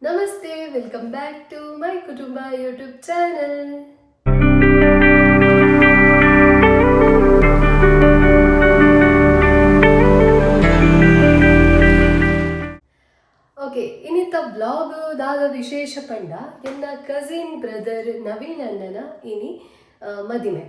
ನಮಸ್ತೆ, welcome back to my ಕುಟುಂಬ YouTube channel. Okay, ಇನ್ನಿತ್ತ blog ದಾದ ವಿಶೇಷ ಪಂಡ ಎನ್ನ ಕಸಿನ್ ಬ್ರದರ್ ನವೀನ್ ಅಣ್ಣನ ಇನಿ ಮದಿಮೆ.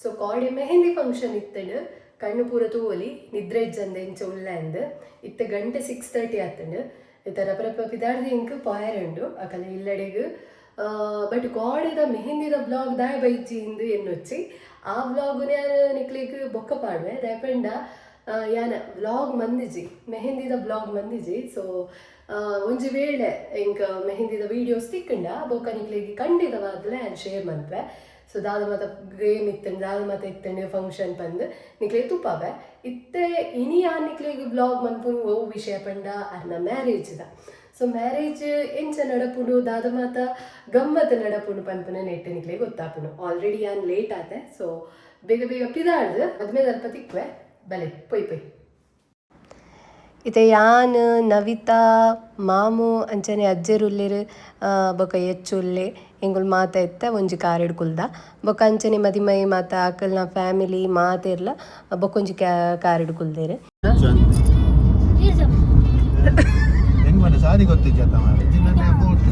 ಸೊ ಕಾಡೆ ಮೆಹಂದಿ ಫಂಕ್ಷನ್ ಇತ್ತಂಡು ಕಣ್ಣು ಪೂರ ತೂವಲಿ ನಿದ್ರೆ ಇಜ್ಜಂದ ಇಂಚ ಉಳ್ಳ ಅಂದು ಇತ್ತ ಗಂಟೆ 6:30 ಆತಂಡು ಇತ್ತ ರಪರಪ ಪಿದಾಡ್ದು ಇಂಕ್ ಪಾಯರಂಡು ಅಕಲ ಇಲ್ಲಡೆಗು ಬಟ್ ಕಾಡೆದ ಮೆಹಂದಿದ ಬ್ಲಾಗ್ ದಾಯ ಬೈಚಿ ಇಂದು ಎನ್ನೊಚ್ಚಿ ಆ ಬ್ಲಾಗ್ ನಾನು ನಿಕ್ಲಿಕ್ಕೆ ಬೊಕ್ಕ ಪಾಡುವೆ ದಯಪಂಡ ಯಾನ ವ್ಲಾಗ್ ಮಂದಿಜಿ ಮೆಹಂದಿದ ಬ್ಲಾಗ್ ಮಂದಿಜಿ. ಸೊ ಒಂಜಿ ವೇಳೆ ಇಂಕ ಮೆಹಂದಿದ ವೀಡಿಯೋಸ್ ತಿಕ್ಕಂಡ ಬೊಕ್ಕ ನಿಕ್ಲಿಗೆ ಖಂಡಿತವಾದ್ಲೆ ನಾನು ಶೇರ್ ಮನ್ಪೆ. ಸೊ ದಾದ ಮತ ಗೇಮ್ ಇತ್ತಂಡು ದಾದ ಮತ ಇತ್ತಂಡು ಫಂಕ್ಷನ್ ಬಂದು ನಿಕ್ಲಿಗೆ ತುಪ್ಪಾವೆ ಇತ್ತೆ ಇನಿ ಆ ನಿಕ್ಲಿಗೆ ಬ್ಲಾಗ್ ಮನ್ಪುನು ಓ ವಿಷಯ ಪಂಡ ಅರ್ನ ಮ್ಯಾರೇಜ್ದ. ಸೊ ಮ್ಯಾರೇಜ್ ಎಂಚ ನಡಪುಡು ದಾದ ಮಾತ ಗಮ್ಮತ್ ನಡಪುಡು ಪನ್ಪುನ ನೆಟ್ಟು ನಿಕ್ಲಿಗೆ ಗೊತ್ತಾಪುನು. ಆಲ್ರೆಡಿ ಯಾನ್ ಲೇಟ್ ಆತೆ. ಸೊ ಬೇಗ ಬೇಗ ಪಿದಾಡ್ದು ಅದ್ಮೇಲೆ ಅಲ್ಪ ತಿಕ್ವೆ ಬಲೆ ಪೊಯ್ ಪೊಯ್ ಇತ್ತೆ ಯಾನ್ ನವಿತಾ ಮಾಮು ಅಂಚನೆ ಅಜ್ಜೆರುಲ್ಲೆರ್ ಬೊಕ ಎಚ್ಚುಲ್ಲೆ ಎಂಗುಲ್ ಮಾತ ಎತ್ತ ಒಂಜಿ ಕಾರ್ ಹಿಡ್ಕುಲ್ದ ಬೊಕ ಅಂಚನೆ ಮದಿಮೈ ಮಾತ ಅಕಲ್ನ ಫ್ಯಾಮಿಲಿ ಮಾತೆರ್ಲ ಬೊಕೊಂಜಿ ಕಾರ್ ಹಿಡ್ಕುಲ್ದೇರು. ಸಾರಿ ಗೊತ್ತಿಜ್ಜತ್ತ ಮಾರೆ ಚಿನ್ನ ಬೋಟ್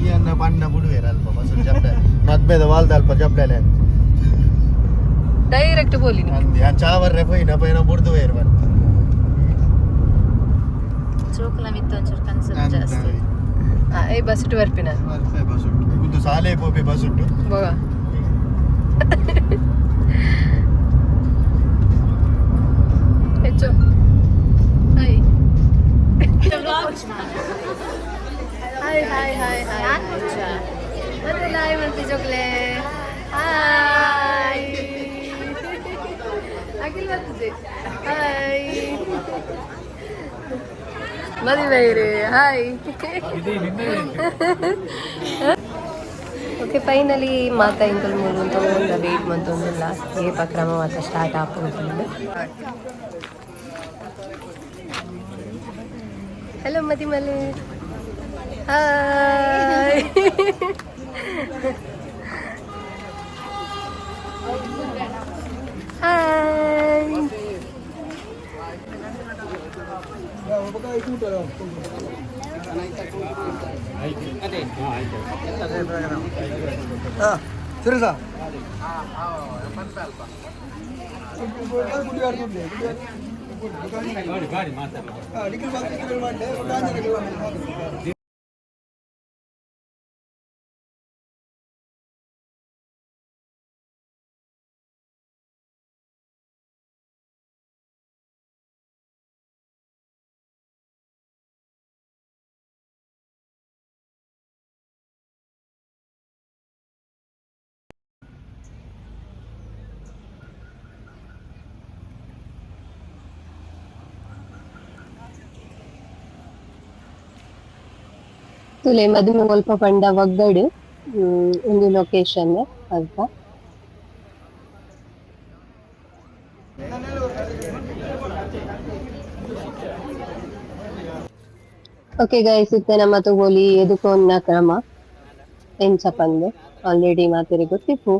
ಈ ಅನ್ನ ಬಣ್ಣ ಬುಡುವೇರ ಅಲ್ಪ ಬಸು ಜಪ್ಪ ಮದ್ಮೆದ ವಾಲ್ದ ಅಲ್ಪ ಜಪ್ಪಲೆ ಡೈರೆಕ್ಟ್ ಬೋಲಿ ಅಂದಿ ಆ ಚಾವರ್ರೆ ಪೈನ ಬುಡ್ದುವೇರ್ ಬರ್ ಚೋಕಲ ಮಿತ್ತ ಒಂಚೂರು ಕನ್ಸರ್ ಜಾಸ್ತಿ ಏ ಬಸ್ಟು ಬರ್ಪಿನ ಬಸುಟ್ಟು ಇದು ಸಾಲೆ ಪೋಪೆ ಬಸುಟ್ಟು ಬೋಗ ಹೆಚ್ಚು hi hi hi hi hi ಮತ್ತೆ ಲಾಯ್ ಮತ್ತೆ ಜೋಕ್ಲೆ ಹಾಯ್ ಅಖಿಲ್ ಬರ್ತಿದ್ದೆ ಹಾಯ್ ಮದುವೆ ಇರಿ ಹಾಯ್. ಓಕೆ ಫೈನಲಿ ಮಾತಾ ಇಂಕಲ್ ಮೂರು ಅಂತ ಒಂದು ವೇಟ್ ಮಂತೊಂದಿಲ್ಲ ಏ ಪಕ್ರಮ ಮಾತ ಸ್ಟಾರ್ಟ್ ಆಗೋದು. ಹಲೋ ಮದಿಮಲೆ ಹಾಯ್ ಹಾಯ್. ಸರಿ ಸಾ ತುಲೆ ಮದುವೆ ಸ್ವಲ್ಪ ಪಂಡ ಒಗ್ಗಡು ಒಂದು ಲೊಕೇಶನ್ ಅಲ್ಪ. ಓಕೆ ಗೈಸ್ ಇತ್ತೆ ನಮ್ಮ ತಗೋಲಿ ಎದುಕೊನ್ನ ಕ್ರಮ ಎಂಚ ಪಂದೆ ಆಲ್ರೆಡಿ ಮಾತಿರಿ ಗೊತ್ತಿಪ್ಪು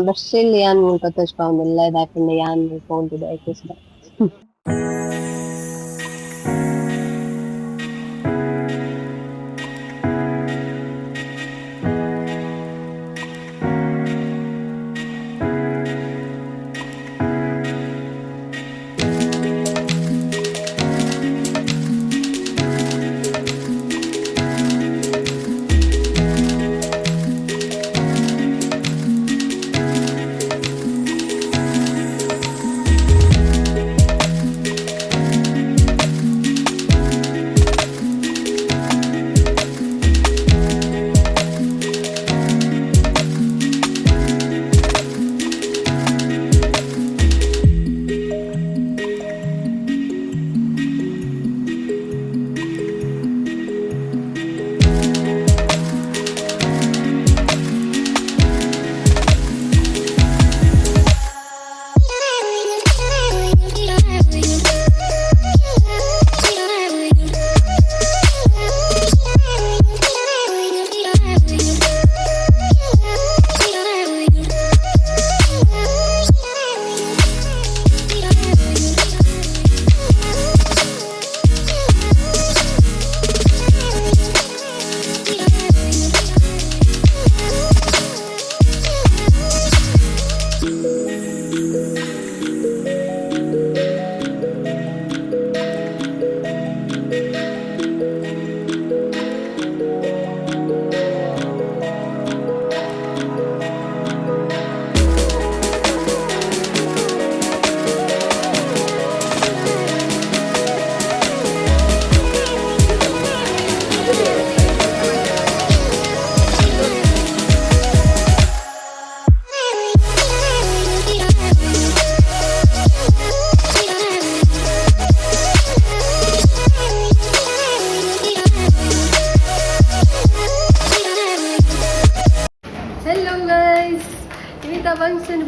ಬಸ್ಸಲ್ಲಿ ಯಾನ್ ಮುಲ್ಕ ತೋಚ್ಕೊಂದಿಲ್ಲ ಇದಾಕಂಡೆ ಯಾನ್ ಮುಲ್ಕೊಂಡಿದೆ ಆಯ್ತು.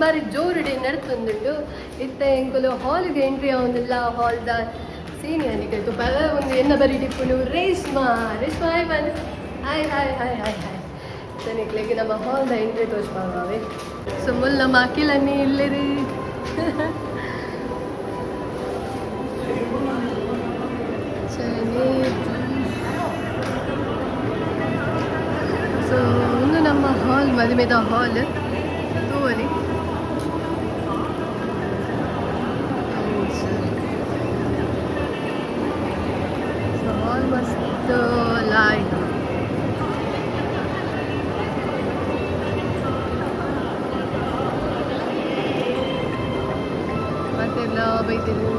ಬಾರಿ ಜೋರುಡೆ ನಡ್ತೊಂದುಂಡು ಇತ್ತ ಎಂಕುಲು ಹಾಲ್ಗೆ ಎಂಟ್ರಿ ಆವೊಂದಿಲ್ಲ ಹಾಲ್ದ ಸೀನಿಯರ್ ನಿಕಲ್ತು ಪಲ ಒಂದು ಎನ್ನ ಬರಿ ಟಿಪ್ಪುನು ರೇಷ್ಮಾ ಹಾಯ್ ಬನ್ನಿ hi hi hi hi hi ನಿಕ್ಲಿಕ್ಕೆ ನಮ್ಮ ಹಾಲ್ದ ಎಂಟ್ರಿ ತೋರಿಸ್ಬಾವೆ ಸೊ ಮುಲ್ ನಮ್ಮ ಅಖಿಲನ್ನಿ ಇಲ್ಲಿರಿ ಸೊ ಒಂದು ನಮ್ಮ ಹಾಲ್ ಮದುವೆದ ಹಾಲ್ ತೋಲಿ ಸೊ ಹಾಲ್ ಮಸ್ತ್ ಲೈಟ್ ಮತ್ತೆಲ್ಲ ಬೈತಿರು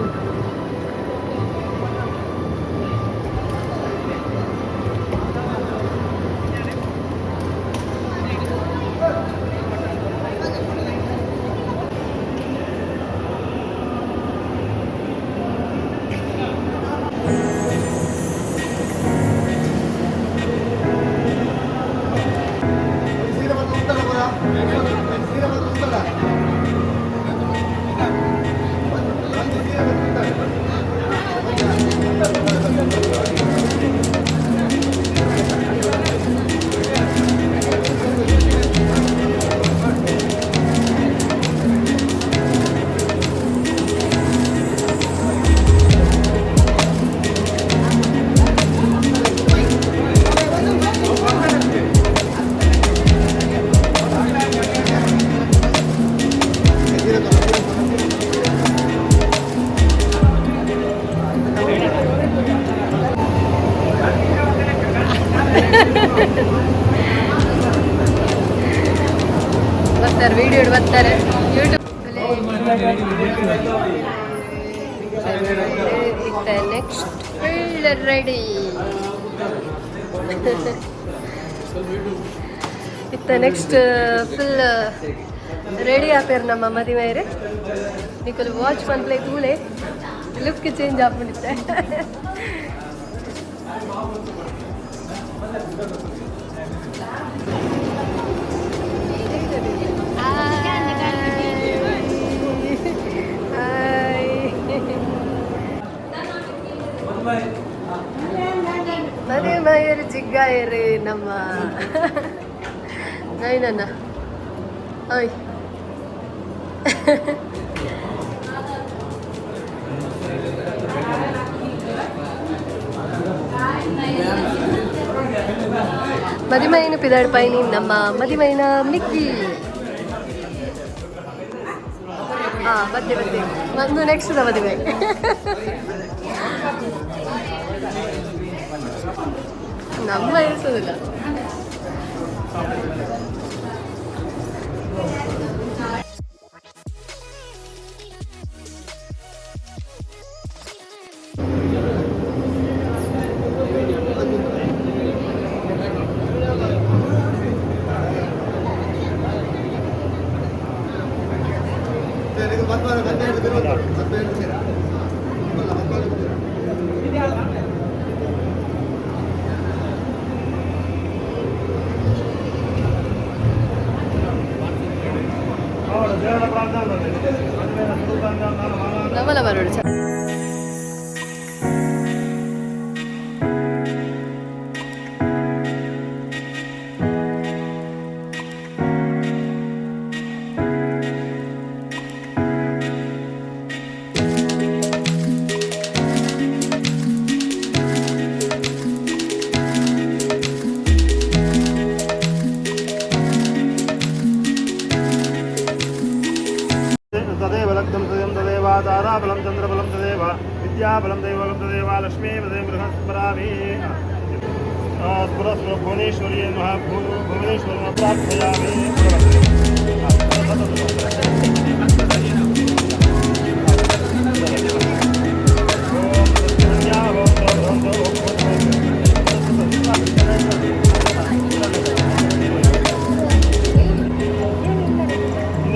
ಬರ್ತಾರೆ ವಿಡಿಯೋ ಬರ್ತಾರೆ ಯೂಟ್ಯೂಬ್ ಇತ್ತ ನೆಕ್ಸ್ಟ್ ಫುಲ್ ರೆಡಿ ಇತ್ತ ನೆಕ್ಸ್ಟ್ ಫುಲ್ ರೆಡಿ ಆಪೇರು ನಮ್ಮ ಮದುವೆಯರೆ ನಿಕಲು ವಾಚ್ ಮನ್ಪ್ಲೇ ತೂಲೆ ಲುಕ್ ಚೇಂಜ್ ಆಗ್ಬಿಡುತ್ತೆ ಮನೆ ಮಾಯರು ಜಿಗ್ಗಾಯರು ನಮ್ಮ ನೈನನ್ನ ಓಯ್ మదిమైన పిదాడి పైన నమ్మ మదిమైన మిక్కీ ಬದ್ದೆ ಬದ್ದೆ ಒಂದು ನೆಕ್ಸ್ಟ್ ಮದುವೆ ನಮ್ಮ ಇರಿಸೋದಿಲ್ಲ ನಮ್ಮಲ್ಲ ಬರೋಣ ताराबलं चंद्रबलं तदेव विद्याबलं दैवबलं तदेव लक्ष्मी तदेव बृहस्परामि स्फुरस्व भुवनेश्वरी नमः भुवनेश्वरं प्रार्थयामि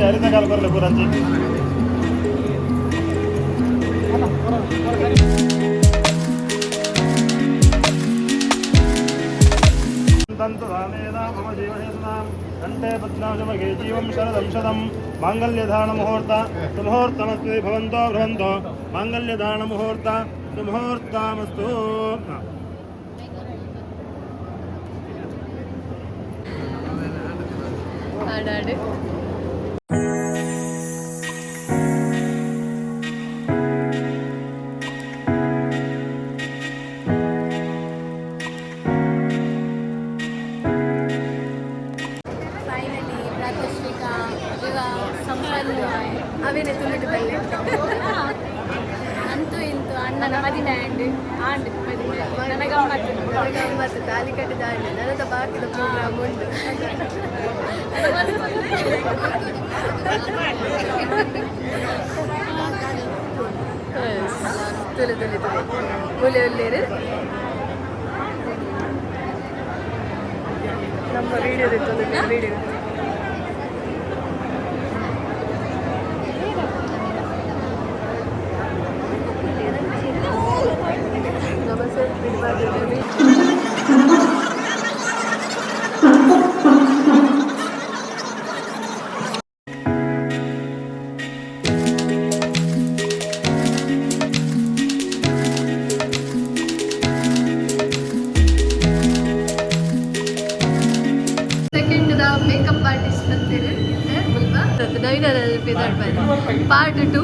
हरितकाल बरले पुरांची वदन्तु रामेण मम जीवहेतुनां कण्ठे पद्माशमघे जीवं शरदं शतं माङ्गल्यधारणमुहूर्त सुमुहूर्तमस्तु भवन्तो भ्रवन्तो माङ्गल्यधारणमुहूर्त सुमुहूर्तमस्तु ಹಾಡಾಡು फाइनली प्रातःश्री का विवाह संपन्न हुआ है ಅವೇನೆ ತುಂಬಿಟ್ಟು ಬಲ್ಲೆ ಅಂತೂ ಇಂತೂ ಅಣ್ಣನ ಮದುವೆ ಆಂಡ್ ಮದುವೆ ಗಮ್ಮತ್ತು ತಾಲಿ ಕಟ್ಟಿದ ಆಂಡ್ ನನ್ನದ ಬಾಕಿದ ಪ್ರೋಗ್ರಾಮ್ ಉಂಟು ತುಲೆ ತುಲೆ ತುಲೆ ಒಲೆ ಒಳ್ಳೆಯರು ನಮ್ಮ ವೀಡಿಯೋ ಇತ್ತು ವೀಡಿಯೋ ನಮಸ್ತೆ ಬಿಡ್ಬಾರ್ದು ಮೇಕಪ್ ಆರ್ಟಿಸ್ಟ್ ಬರ್ತೀರಿ ನವೀನ ಪಾರ್ಟ್ 2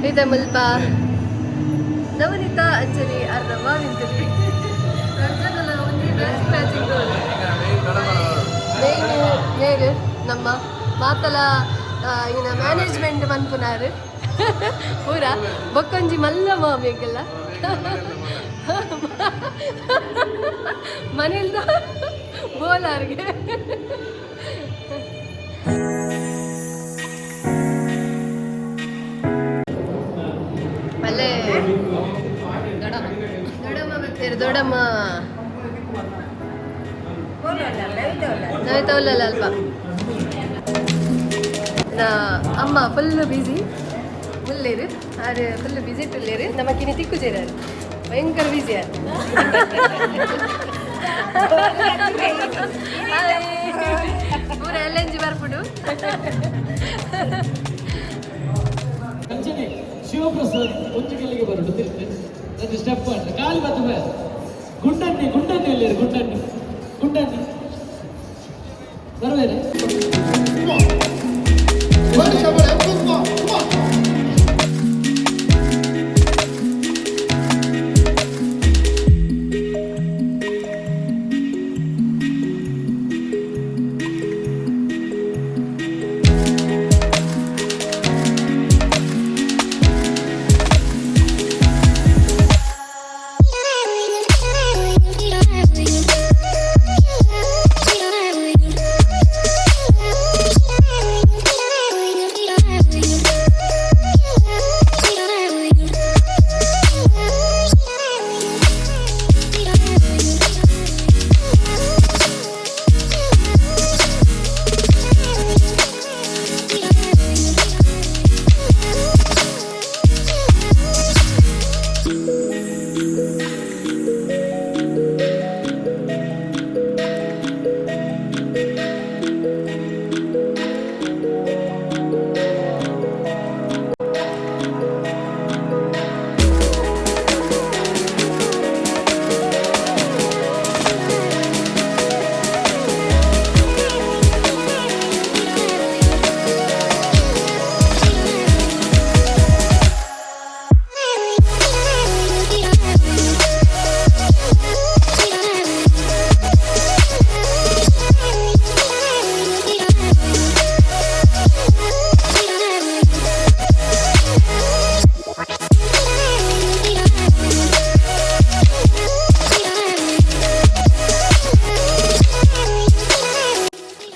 ಇದೆ ಮುಲ್ಪ ನವನೀತಾ ಅಂಜಲಿ ಅರ್ರವ್ವ ವಿಂತಲಿ ನೇರು ನಮ್ಮ ಮಾತಲ ಇನ್ನ ಮ್ಯಾನೇಜ್ಮೆಂಟ್ ಮನ್ಪುನಾರು ಪೂರ ಬೊಕ್ಕೊಂಜಿ ಮಲ್ಲ ಮಾಮಿಗೆಲ್ಲ ಮನೆಯಿಂದ ಬೋಲಾರ್ಗೆ ಅಲ್ಲೇ ದೊಡ್ಡಮ್ಮ ಬರ್ತೀರಿ ದೊಡ್ಡಮ್ಮ ನವಿತವಲ್ಲ ಅಲ್ಪ ಅಮ್ಮ ಫುಲ್ ಬ್ಯುಸಿ ಮುಲ್ಲೇರು ಆರು ಫುಲ್ ಬ್ಯುಸಿ ಟುಲ್ಲೇರು ನಮಕಿನಿ ತಿಕ್ಕುಜೇರಾರು ಭಯಂಕರ ಬ್ಯುಸಿ ಆರು ಪೂರ ಎಲ್ಲೆಂಜಿ ಬರ್ಬಿಡು ಶಿವಪ್ರಸಾದ್ ಒಂದು ಕೆಲ್ಲಿಗೆ ಬರೋದು ನನ್ನ ಸ್ಟೆಪ್ ಅಂತ ಕಾಲು ಬತ್ತ ಮೇಲೆ ಗುಂಡಣ್ಣಿ ಎಲ್ಲಿರು ಗುಂಡಣ್ಣಿ ಬರುವೇನೆ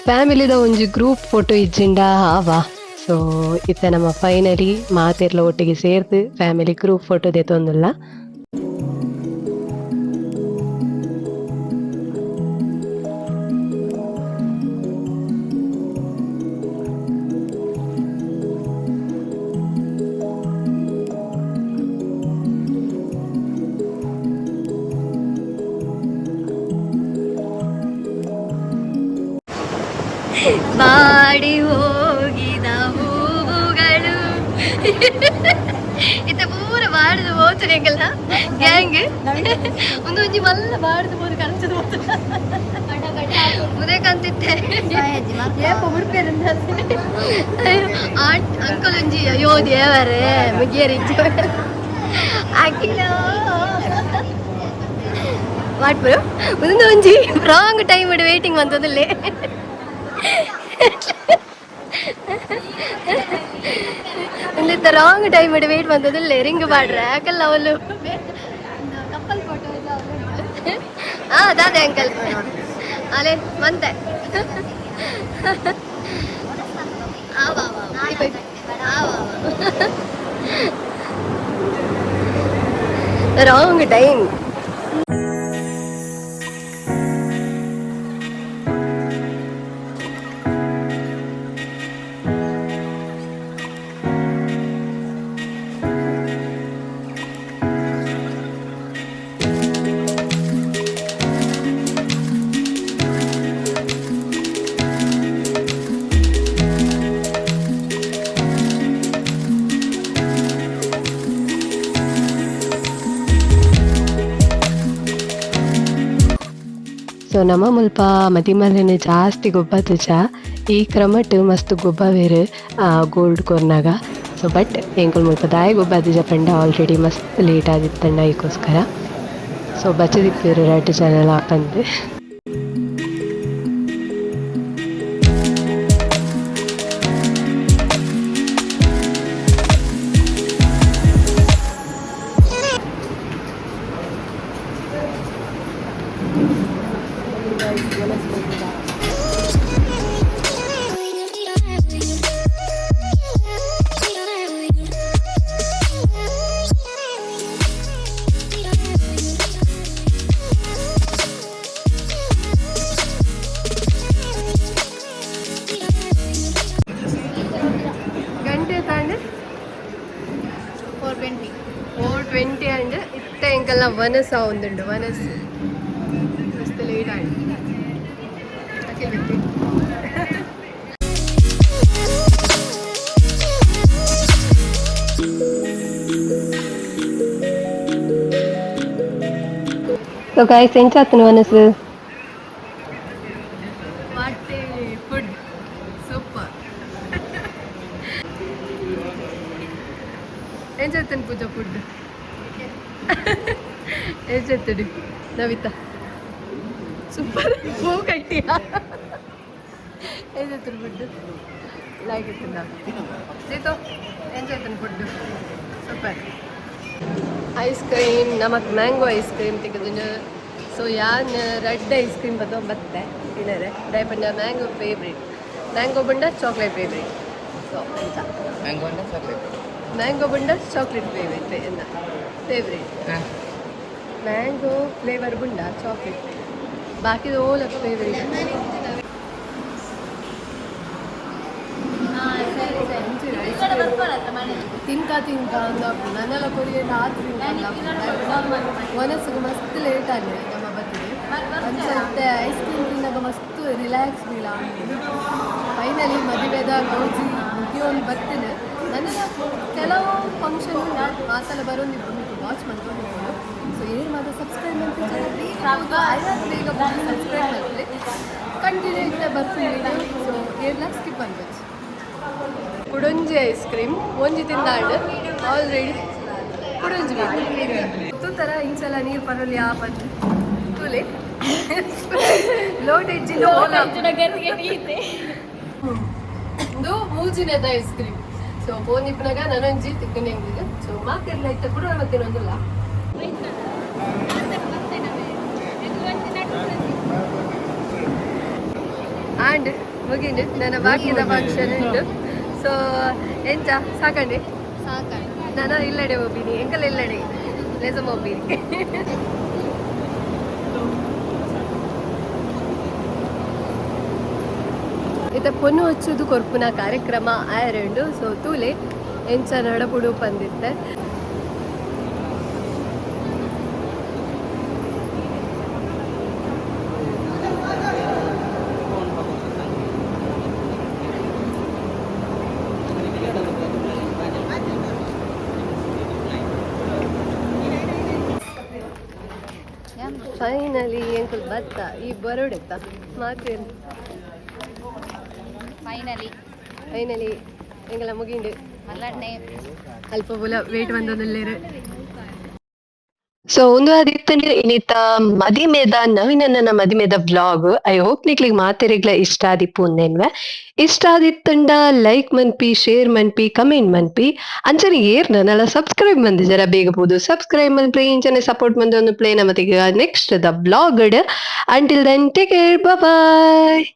ಫ್ಯಾಮಿಲಿದ ಒಂಜಿ ಗ್ರೂಪ್ ಫೋಟೋ ಇಜ್ಜಿಂಡ ಆವಾ ಸೊ ಇತ್ತ ನಮ್ಮ ಫೈನಲಿ ಮಾತೆರ್ಲ ಒಟ್ಟಿಗೆ ಸೇರ್ದು ಫ್ಯಾಮಿಲಿ ಗ್ರೂಪ್ ಫೋಟೋ ದೆತ್ತೊಂದುಲ್ಲ. ಇತ್ತೆ ಪೂರ ಬಾಡ್ದು ಹೋಗ್ತಾರೆ ಎಂಕಲ್ಲ ಗ್ಯಾಂಗ್ ಒಂದು ಒಂಜಿ ಮಲ್ಲ ಬಾಡ್ದು ಪೂರ ಕನ್ಸದು ಮುದೇಕಂತಿತ್ತೆ ಏಪ ಮುಡ್ಪೇರಂದ ಅಂಕಲ್ ಒಂಜಿ ಅಯ್ಯೋ ದೇವರೇ ಮುಗಿಯರಿ ಅಖಿಲ ಮಾಡ್ಬರು ಒಂದು ಒಂಜಿ ರಾಂಗ್ ಟೈಮ್ ಇಡು ವೇಟಿಂಗ್ ಬಂತದಲ್ಲೇ ಇಲ್ಲಿದ್ದ ರಾಂಗ್ ಟೈಮ್ ಇಡು ವೇಟ್ ಬಂತದಲ್ಲೇ ರಿಂಗ್ ಮಾಡ್ರೆ ಯಾಕಲ್ಲ ಅವಳು ಕಪ್ಪಲ್ ಫೋಟೋ ಎಲ್ಲ ದಾದೆ ಅಂಕಲ್ ಅಲೆ ಮಂತೆ ರಾಂಗ್ ಟೈಮ್ ಸೊ ನಮ್ಮ ಮುಲ್ಪ ಮದಿಮಲ್ಲೆನೆ ಜಾಸ್ತಿ ಗೊಬ್ಬ ತುಜ ಈ ಕ್ರಮಟ್ ಮಸ್ತ್ ಗೊಬ್ಬ ಬೇರೆ ಗೋಲ್ಡ್ ಕೊರ್ನಾಗ ಸೊ ಬಟ್ ಎಂಕಲ್ ಮುಲ್ಪ ದಾಯ ಗೊಬ್ಬ ತುಜ ಪಂಡ ಆಲ್ರೆಡಿ ಮಸ್ತ್ ಲೇಟ್ ಆಗಿತ್ತಂಡ ಈಗೋಸ್ಕರ ಸೊ ಬಚ್ಚದಿಪ್ಪೇರು 2 ಚಾನಲ್ ಆಪಂದು ಗಂಟೆ ತಾಂಡೆ 420 ಅಂಡ್ ಇತ್ತ ಎಂಕಲ್ನ ವನಸ ಒಂದುಂಡು ವನಸ್ ಮಸ್ತ್ ಲೇಟ್ ಆಂಡ್ ಸೊ ಗೈಸ್ ಎಂಚಾತನು ವನಸ್ ವಾಟ್ ಫುಡ್ ಸೂಪರ್ ಎಂಚಾತನು ಪೂಜಾ ಫುಡ್ ಎಂಚಾತಡಿ ನವಿತಾ ಸೂಪರ್ ಹೂ ಕಟ್ಟಿಯಾ ಎಂಚಾತನು ಫುಡ್ ಲೈಕ್ ಇತ್ತಂದ ಸೀತು ಎಂಚಾತನು ಫುಡ್ ಸೂಪರ್ ಐಸ್ ಕ್ರೀಮ್ ನಮಕ್ ಮ್ಯಾಂಗೋ ಐಸ್ ಕ್ರೀಮ್ ತೆಗೆದು ಸೊ ಯಾನ್ ರೆಡ್ ಐಸ್ ಕ್ರೀಮ್ ಬತ್ತೆ ತಿನ್ನರೆ ದಯಪಂಡ ಮ್ಯಾಂಗೋ ಫೇವ್ರೇಟ್ ಮ್ಯಾಂಗೋ ಬಂಡ ಚಾಕ್ಲೇಟ್ ಫೇವ್ರೇಟ್ ಸೊ ಎಂತ ಮ್ಯಾಂಗೋ ಬಂಡ ಚಾಕ್ಲೇಟ್ ಫೇವ್ರೇಟ್ ಮ್ಯಾಂಗೋ ಫ್ಲೇವರ್ ಬಂಡ ಚಾಕ್ಲೇಟ್ ಬಾಕಿದು ಓಲ ಫೇವ್ರೇಟ್ ತಿನ್ಕ ನನ್ನೆಲ್ಲ ಕೊರಿಯ ರಾತ್ರಿ ಮನಸ್ಸಿಗೆ ಮಸ್ತ್ ಲೇಟ್ ಆಗಿದೆ ನಮ್ಮ ಬತ್ತಿಗೆ ಅನ್ಸುತ್ತೆ ಐಸ್ ಕ್ರೀಮ್ ತಿನ್ನಾಗ ಮಸ್ತ್ ರಿಲ್ಯಾಕ್ಸ್ ಫೀಲ್ ಆಗ್ತದೆ ಫೈನಲಿ ಮದುವೆದ ಗೌಜಿ ಮುಗಿಯೋನು ಬರ್ತೀನಿ ನನಗೆ ಕೆಲವು ಫಂಕ್ಷನ್ ಮಾಸಲ ಬರೋದಿದ್ದು ವಾಚ್ ಮಾಡ್ಕೊಂಡು ಸೊ ಏನು ಮಾತ್ರ ಸಬ್ಸ್ಕ್ರೈಬ್ ಮಾಡ್ತೀನಿ ಬೇಗ ಬಂದು ಸಬ್ಸ್ಕ್ರೈಬ್ ಮಾಡ್ತೀವಿ ಕಂಟಿನ್ಯೂ ಇದ್ದ ಬರ್ತೀನಿ ಸೊ ಏರ್ಲ ಸ್ಕಿಪ್ ಅನ್ಬೇಕು ಕುಡಂಜಿ ಐಸ್ ಕ್ರೀಮ್ ಒಂಜಿ ತಿಂದಾಂಡು ಆಲ್ರೆಡಿ ಕುಡಂಜಿ ಬೇಕು ಥರ ಇಂಚಲ ನೀರು ಪರಲಿ ಆಪತ್ತು ತೂಲೆ ಲೋಟ್ ಹೆಚ್ಚಿನ ಇದು ಮೂಜಿನದ ಐಸ್ ಕ್ರೀಮ್ ಸೊ ಫೋನ್ ಇಪ್ಪನಾಗ ನನಂಜಿ ತಿಕ್ಕನೆ ಹೆಂಗಿದೆ ಸೊ ಮಾಕೆಲ್ಲ ಇತ್ತ ಕೂಡ ಮತ್ತೇನೊಂದಿಲ್ಲ ಆ್ಯಂಡ್ ಮುಗಿಂಡು ನನ್ನ ಬಾಕಿದ ಫಂಕ್ಷನ್ ಉಂಟು ಸೊ ಎಂಚ ಸಾಕಂಡೆ ನಾನು ಇಲ್ಲಡೆ ಹೋಗ್ತೀನಿ ಎಂಕಲ್ ಇಲ್ಲಡೆ ಲೆಸಮ್ ಹೋಗ್ತೀನಿ ಇತ್ತ ಪೊನ್ನು ಹಚ್ಚೋದು ಕೊರ್ಪುನ ಕಾರ್ಯಕ್ರಮ ಆಯರಂಡು ಸೊ ತೂಲೆ ಎಂಚ ನಡಪುಡು ಬಂದಿತ್ತೆ ಫೈನಲಿ ಎಂಕಲ್ ಬತ್ತ ಈ ಬರೋಡೆತ್ತ ಮಾತೇನು ಫೈನಲಿ ಎಂಗೆಲ್ಲ ಮುಗಿಂಡು ಅಲ್ಪ ಪುಲ ವೇಟ್ ಬಂದೊಂದುಲ್ಲೇರು ಸೊ ಒಂದು ಆದಿತ್ತಂದ್ರೆ ಇನ್ನಿತ ಮದಿಮೆದ ನವೀನನ್ನ ಮದಿಮೆದ ವ್ಲಾಗ್ ಐ ಹೋಪ್ ನಿಕ್ಲಿಗೆ ಮಾತೆರೆಗ್ಲ ಇಷ್ಟ ಆದಿಪ್ಪು ಅಂದೇನ್ವೆ ಇಷ್ಟ ಆದಿತ್ತಂಡ ಲೈಕ್ ಮನ್ಪಿ ಶೇರ್ ಮನ್ಪಿ ಕಮೆಂಟ್ ಮನ್ಪಿ ಅಂಚನೆ ಏರ್ ನನ್ನಲ್ಲ ಸಬ್ಸ್ಕ್ರೈಬ್ ಮಂದಿ ಜರ ಬೇಗ ಬೋದು ಸಬ್ಸ್ಕ್ರೈಬ್ ಮನ್ಪ್ರಿ ಇಂಚನೆ ಸಪೋರ್ಟ್ ಮಂದಿ ಒಂದು ಪ್ಲೇ ನಮ್ಮತ್ತಿಗೆ next the vlog until then take care bye